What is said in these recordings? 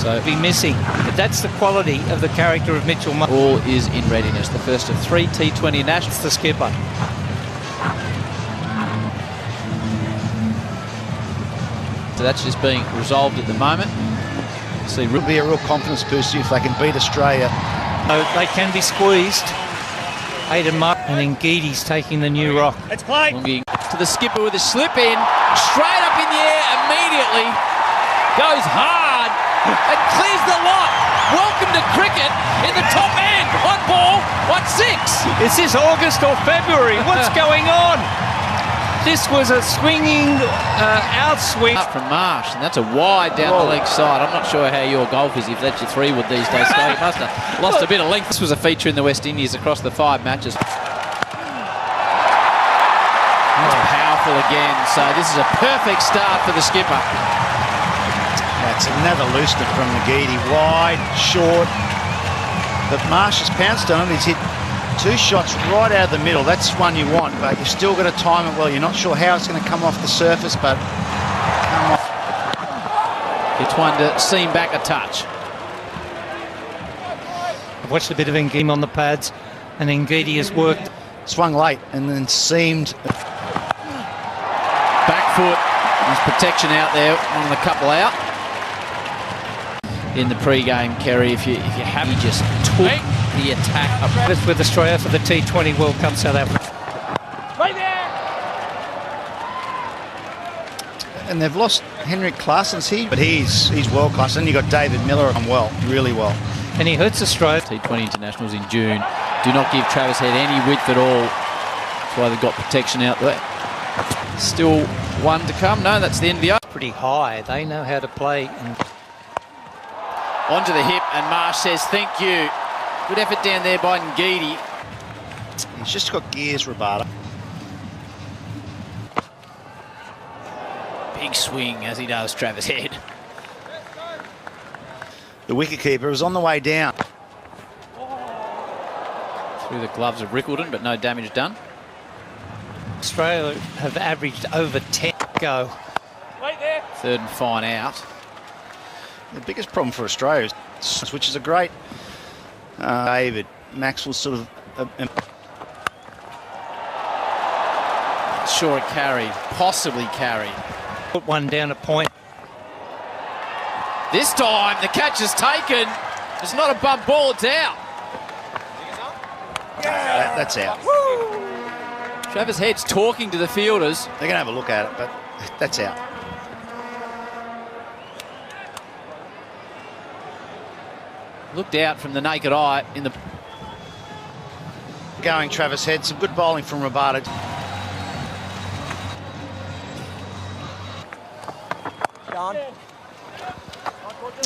So be missing. But that's the quality of the character of Mitchell. All is in readiness. The first of 3 T20 Nationals. The skipper. So that's just being resolved at the moment. See, it'll be a real confidence booster if they can beat Australia. They can be squeezed. Aidan Mark and then Geedy's taking the new rock. Let's play. Longing to the skipper with a slip in, straight up in the air immediately. Goes hard and clears the lot. Welcome to cricket in the top end. 1 ball, 1 6. Is this August or February? What's going on? This was a swinging outswing. Up from Marsh, and that's a wide down the leg side. I'm not sure how your golf is, if that's your 3 wood these days. So he must have lost a bit of length. This was a feature in the West Indies across the 5 matches. That's powerful again. So this is a perfect start for the skipper. That's another loosener from McGeady. Wide, short. But Marsh has pounced on it. He's hit 2 shots right out of the middle. That's one you want, but you've still got to time it well. You're not sure how it's going to come off the surface, but come off. It's one to seam back a touch. I've watched a bit of Ngidi on the pads, and Ngidi has worked. Swung late and then seamed. Back foot. There's protection out there on the couple out. In the pre-game, Kerry, if you have, he just took the attack up. This with Australia for the T20 World Cup South Africa. Right there. And they've lost Henrik Claessens here, but he's world class. And you got David Miller on well, really well. And he hurts Australia. T20 internationals in June. Do not give Travis Head any width at all. That's why they've got protection out there. Still one to come. No, that's the end of the over. Pretty high. They know how to play. And onto the hip, and Marsh says thank you. Good effort down there by Ngidi. He's just got gears, Rabada. Big swing as he does, Travis Head. The wicketkeeper was on the way down. Through the gloves of Rickleton, but no damage done. Australia have averaged over 10 go. Right there. 3rd and fine out. The biggest problem for Australia is, which is a great David Maxwell sort of Sure it carried, possibly carried. Put one down a point. This time the catch is taken. It's not a bump ball, it's out. that's out. Travis Head's talking to the fielders. They're going to have a look at it, but that's out. Looked out from the naked eye in the... Going Travis Head, some good bowling from Rabada.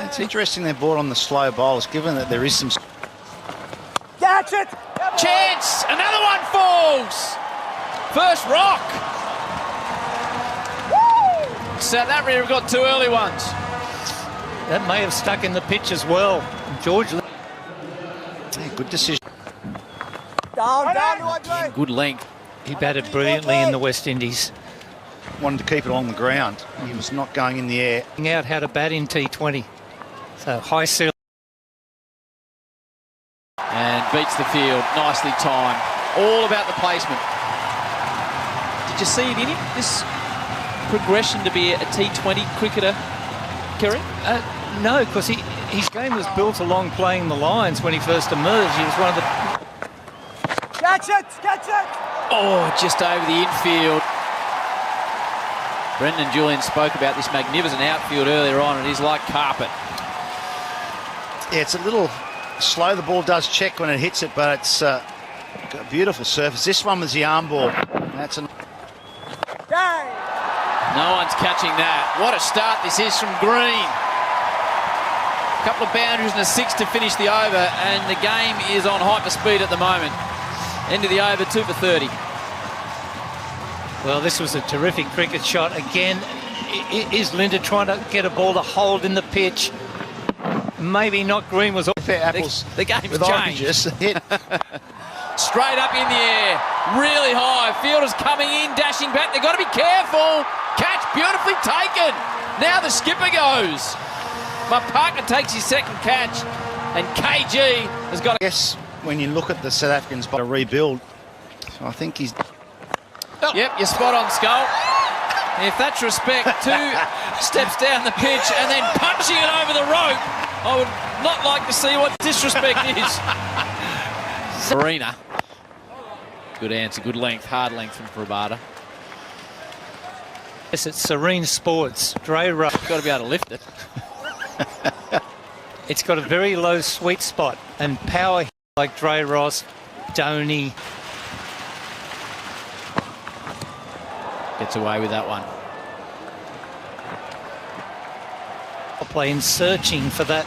It's interesting they're brought on the slow bowlers, given that there is some... Catch it. Chance! Another one falls! First rock! Woo! South Africa have got 2 early ones. That may have stuck in the pitch as well. George. Yeah, good decision. Down. Good length. He batted brilliantly in the West Indies. Wanted to keep it on the ground. He was not going in the air. Out how to bat in T20. So high ceiling. And beats the field. Nicely timed. All about the placement. Did you see it in him? This progression to be a T20 cricketer, Kerry? No, because his game was built along playing the lines when he first emerged. He was one of the... Catch it. Oh, just over the infield. Brendan Julian spoke about this magnificent outfield earlier on. It is like carpet. Yeah, it's a little slow. The ball does check when it hits it, but it's got a beautiful surface. This one was the arm ball. That's an... No one's catching that. What a start this is from Green. A couple of boundaries and a 6 to finish the over, and the game is on hyper speed at the moment. End of the over, 2 for 30. Well, this was a terrific cricket shot. Again, is Linda trying to get a ball to hold in the pitch? Maybe not. Green was... Fair apples. The game's with changed. Hit. Straight up in the air, really high. Fielders coming in, dashing back. They've got to be careful. Catch beautifully taken. Now the skipper goes. Mapaka takes his second catch, and KG has got. I guess when you look at the South Africans by a rebuild, so I think he's. Yep, you're spot on, Skull. If that's respect, 2 steps down the pitch and then punching it over the rope, I would not like to see what disrespect is. Serena. Good answer, good length, hard length from Prabata. Yes, it's Serene Sports. Dre Ross. Got to be able to lift it. It's got a very low sweet spot and power like Dre Ross, Donny. Gets away with that one. Playing searching for that.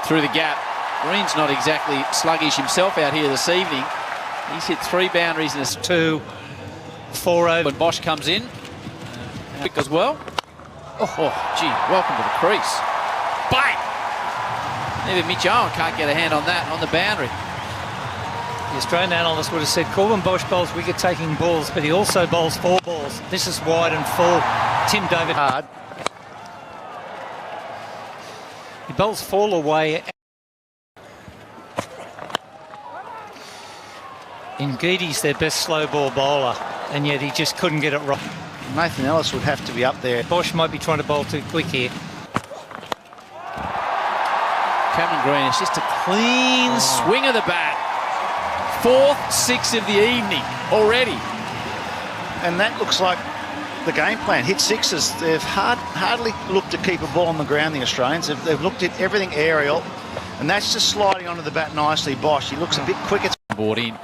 Through the gap. Green's not exactly sluggish himself out here this evening. He's hit 3 boundaries in a 2, 4 over. When Bosch comes in. Quick as well. Oh, gee, welcome to the crease. Bang! Maybe Mitch Owen can't get a hand on that on the boundary. The Australian analyst would have said Corbin Bosch bowls wicket-taking balls, but he also bowls 4 balls. This is wide and full. Tim David hard. He bowls 4 away. Ngiti's their best slow ball bowler, and yet he just couldn't get it right. Nathan Ellis would have to be up there. Bosch might be trying to bowl too quick here. Cameron Green, it's just a clean swing of the bat. 4th 6 of the evening already. And that looks like the game plan. Hit 6s. They've hardly looked to keep a ball on the ground, the Australians. They've looked at everything aerial, and that's just sliding onto the bat nicely. Bosch, he looks a bit quicker. Board in.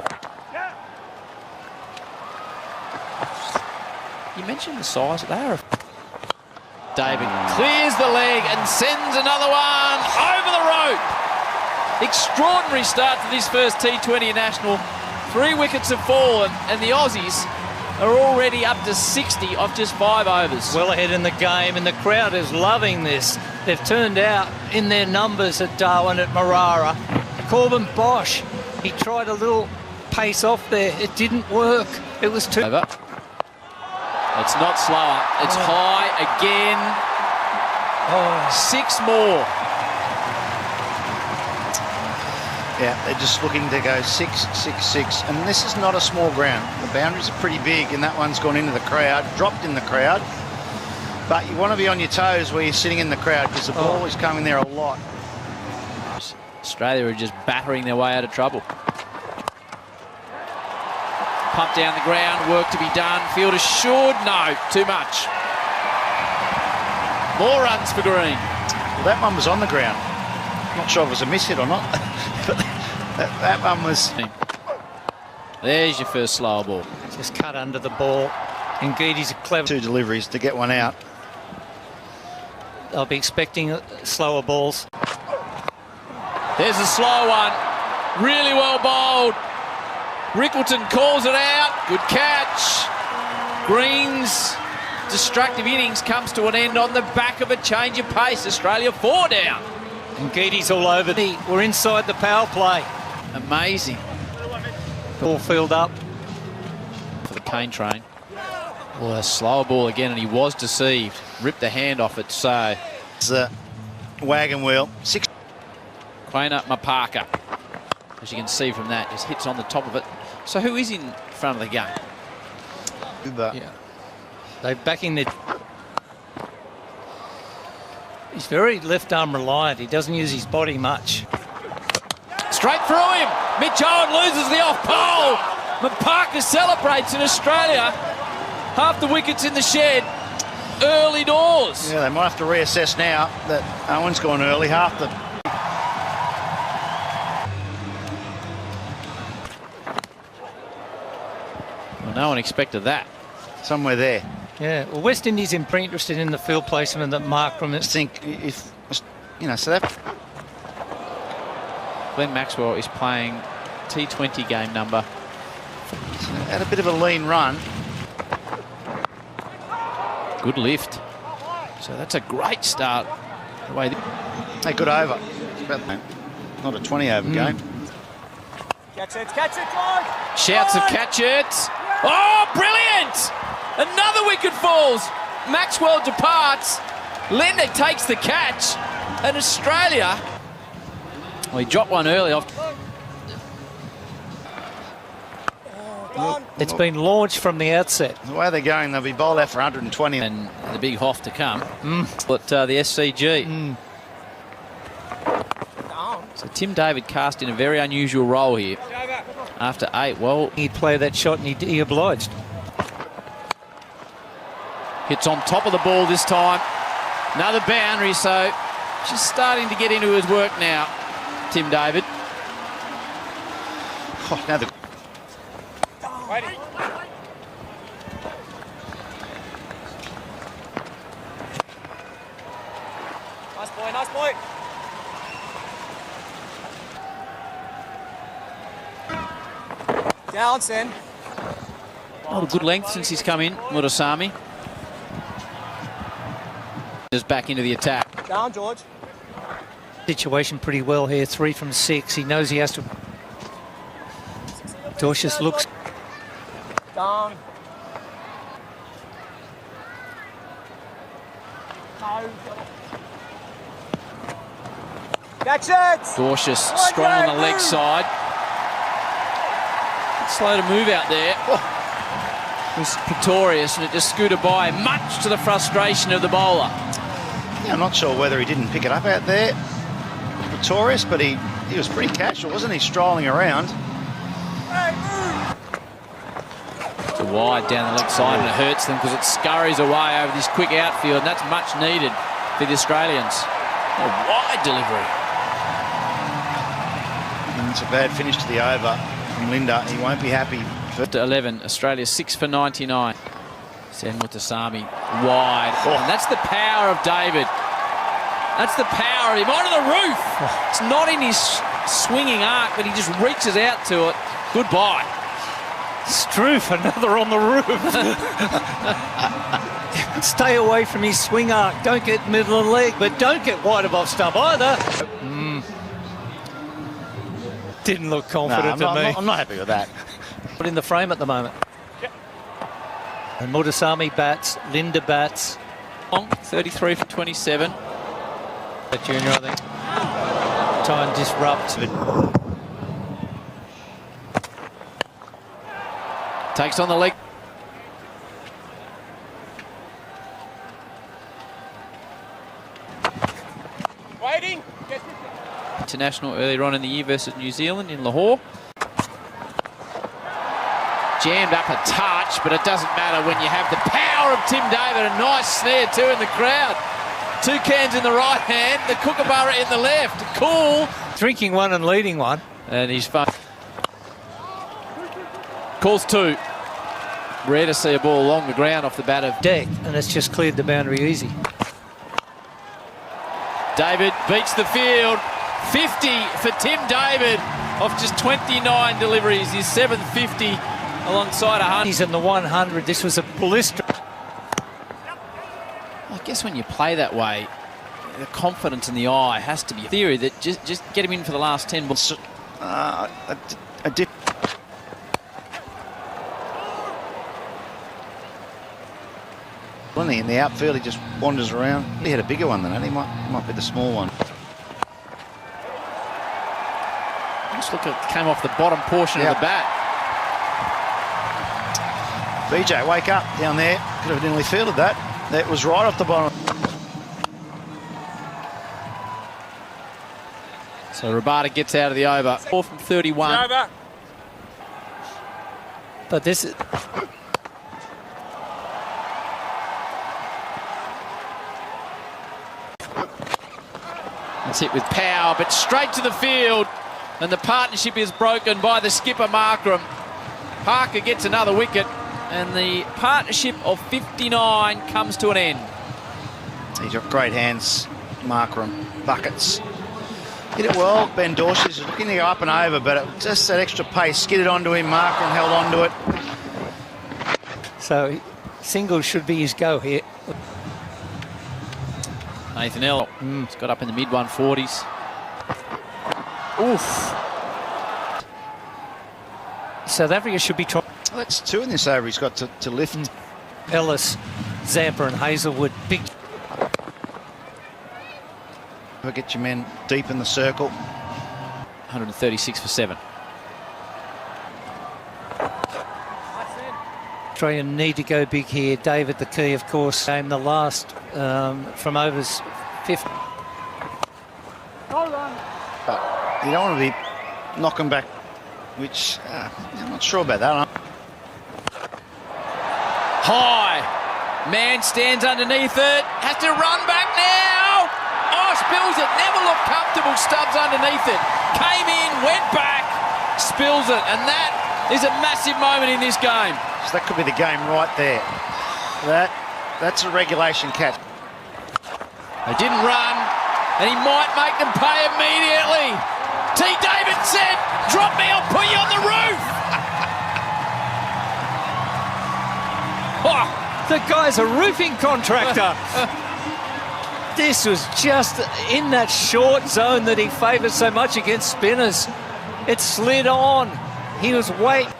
You mentioned the size. They are. David clears the leg and sends another one over the rope. Extraordinary start to this first T20 National. 3 wickets have fallen, and the Aussies are already up to 60 off just 5 overs. Well ahead in the game, and the crowd is loving this. They've turned out in their numbers at Darwin, at Marara. Corbin Bosch, he tried a little pace off there. It didn't work. It was too... Over. It's not slower. It's high again. 6 more. Yeah, they're just looking to go 6, 6, 6. And this is not a small ground. The boundaries are pretty big, and that one's gone into the crowd, dropped in the crowd. But you want to be on your toes where you're sitting in the crowd, because the ball is coming there a lot. Australia are just battering their way out of trouble. Pump down the ground, work to be done. Field assured, no, too much. More runs for Green. Well, that one was on the ground. Not sure if it was a miss hit or not, but that one was... There's your first slower ball. Just cut under the ball. Ngiti's a clever... 2 deliveries to get one out. I'll be expecting slower balls. There's a slow one. Really well bowled. Rickleton calls it out. Good catch. Green's destructive innings comes to an end on the back of a change of pace. Australia 4 down. Ngiti's all over. We're inside the power play. Amazing. Ball field up. For the cane train. Well, a slower ball again, and he was deceived. Ripped the hand off it, so... It's a wagon wheel. 6. Quainer Mapaka. As you can see from that, just hits on the top of it. So who is in front of the game? Yeah. They're backing their... He's very left arm reliant. He doesn't use his body much. Straight through him. Mitch Owen loses the off pole. Mapaka celebrates in Australia. Half the wickets in the shed. Early doors. Yeah, they might have to reassess now that Owen's gone early. Half the... Well, no one expected that. Somewhere there. Yeah, well, West Indies are interested in the field placement that Markram I is. think if, you know, so that... Glenn Maxwell is playing T20 game number. Had a bit of a lean run. Good lift. So that's a great start. The way Hey, good over. It's about not a 20 over game. Catch it, George! Shouts of catch it. Oh, brilliant! Another wicket falls. Maxwell departs. Linda takes the catch, and Australia... Well, he dropped one early off. It's been launched from the outset. The way they're going, they'll be bowled out for 120. And the big hoff to come. But the SCG. So Tim David cast in a very unusual role here. After 8, well... He'd play that shot and he obliged. Hits on top of the ball this time. Another boundary, so just starting to get into his work now, Tim David. Oh, now the... Nice boy, nice boy. Down, Sen. Oh, good length since he's come in, Mutasami. Is back into the attack. Down, George. Situation pretty well here, 3 from 6. He knows he has to... Dorsius looks... Down. No. Catch it! Dorsius strong on the leg side. Slow to move out there. It was Pretorius, and it just scooted by, much to the frustration of the bowler. Yeah, I'm not sure whether he didn't pick it up out there, Pretorius, but he was pretty casual, wasn't he, strolling around? It's a wide down the leg side, and it hurts them because it scurries away over this quick outfield, and that's much needed for the Australians. A wide delivery. And it's a bad finish to the over from Linda. He won't be happy. To 11, Australia 6 for 99. Sen Mutasami wide. And that's the power of David. That's the power of him. Onto the roof. It's not in his swinging arc, but he just reaches out to it. Goodbye. Struth, another on the roof. Stay away from his swing arc. Don't get middle of the leg, but don't get wide above stump either. Didn't look confident to me. I'm not happy with that. Put in the frame at the moment. Yep. And Mutasami bats, Linda bats. 33 for 27. That junior, I think. Try and disrupt. Takes on the leg. Waiting. International earlier on in the year versus New Zealand in Lahore. Jammed up a touch, but it doesn't matter when you have the power of Tim David. A nice snare too in the crowd. 2 cans in the right hand, the kookaburra in the left. Cool. Drinking one and leading one. And he's fun. Calls 2. Rare to see a ball along the ground off the bat of Deck, and it's just cleared the boundary easy. David beats the field. 50 for Tim David off just 29 deliveries. His 750 alongside 100. He's in the 100. This was a blister. I guess when you play that way, the confidence in the eye has to be a theory that just get him in for the last 10 balls. A dip. In the outfield, he just wanders around. He had a bigger one than that. He might be the small one. Just look at came off the bottom portion of the bat. BJ, wake up down there. Could have nearly fielded that. That was right off the bottom. So Rabada gets out of the over. 4 from 31. But this is... It's hit with power, but straight to the field. And the partnership is broken by the skipper, Markram. Parker gets another wicket. And the partnership of 59 comes to an end. He's got great hands, Markram. Buckets. Hit it well. Ben Dorsius is looking to go up and over, but just that extra pace skidded onto him. Markram held onto it. So singles should be his go here. Nathan L. He's got up in the mid-140s. Oof. South Africa should be trying. Well, that's 2 in this over he's got to lift. Ellis, Zampa and Hazelwood. Big. Get your men deep in the circle. 136 for 7. Australia need to go big here. David, the key, of course, came the last from overs 50. But you don't want to be knocking back, which I'm not sure about that. High. Man stands underneath it. Has to run back now. Oh, spills it. Never looked comfortable. Stubbs underneath it. Came in, went back, spills it. And that is a massive moment in this game. So that could be the game right there. That's a regulation catch. They didn't run, and he might make them pay immediately. T. David said, drop me, I'll put you on the roof. Oh, the guy's a roofing contractor. This was just in that short zone that he favoured so much against spinners. It slid on. He was waiting.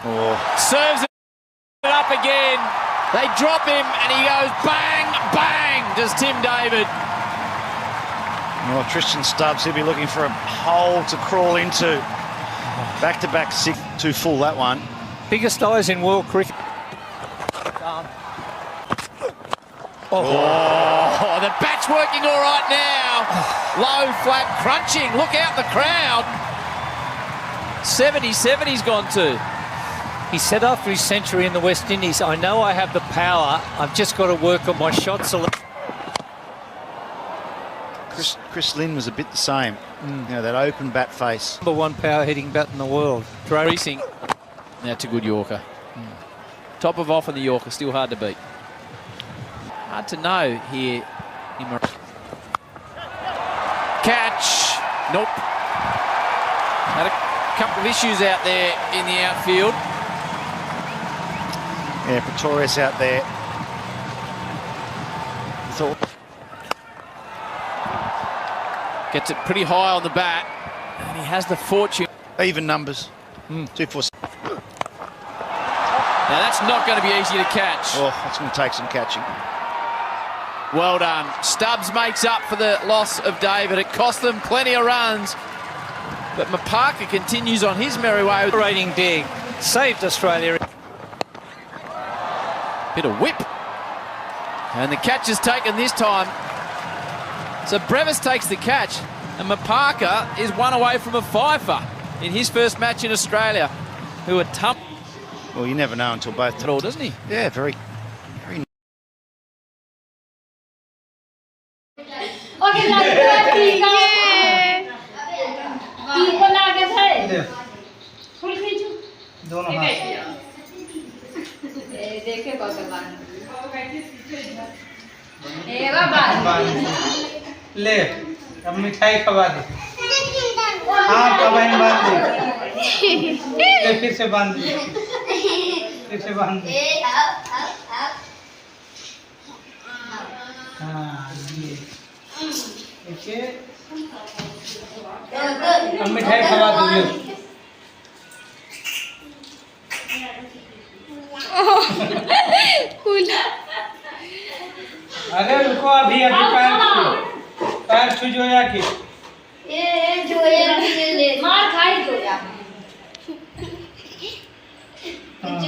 Oh. Serves it up again. They drop him and he goes bang, bang, does Tim David. Well, Tristan Stubbs, he'll be looking for a hole to crawl into. Back-to-back 6, too full that one. Biggest eyes in world cricket. Oh, the bat's working all right now. Low, flat, crunching. Look out the crowd. 77 he's gone to. He said after his century in the West Indies, I know I have the power, I've just got to work on my shot selection. Chris Lynn was a bit the same. You know, that open bat face. Number 1 power hitting bat in the world. Racing. That's a good Yorker. Top of off on the Yorker, still hard to beat. Hard to know here. Catch. Nope. Had a couple of issues out there in the outfield. Yeah, Pretorius out there. Gets it pretty high on the bat. And he has the fortune. Even numbers. 2-4. Now that's not going to be easy to catch. Oh, that's going to take some catching. Well done. Stubbs makes up for the loss of David. It cost them plenty of runs. But Mapaka continues on his merry way. Rating dig. Saved Australia. Bit of whip. And the catch is taken this time. So Brevis takes the catch. And Mapaka is one away from a fifer in his first match in Australia. Who are tough. Well, you never know until both. At all, doesn't he? Yeah, very. Okay, दोनों हाथ देखे कौन ले अब मिठाई खवा दे हाँ कबाइन बांध दे ले फिर से बांध दे हाँ ये देखिए अब मिठाई खवा दो अरे रुको अभी पैर छू जोया की मार खाई जोया हाँ।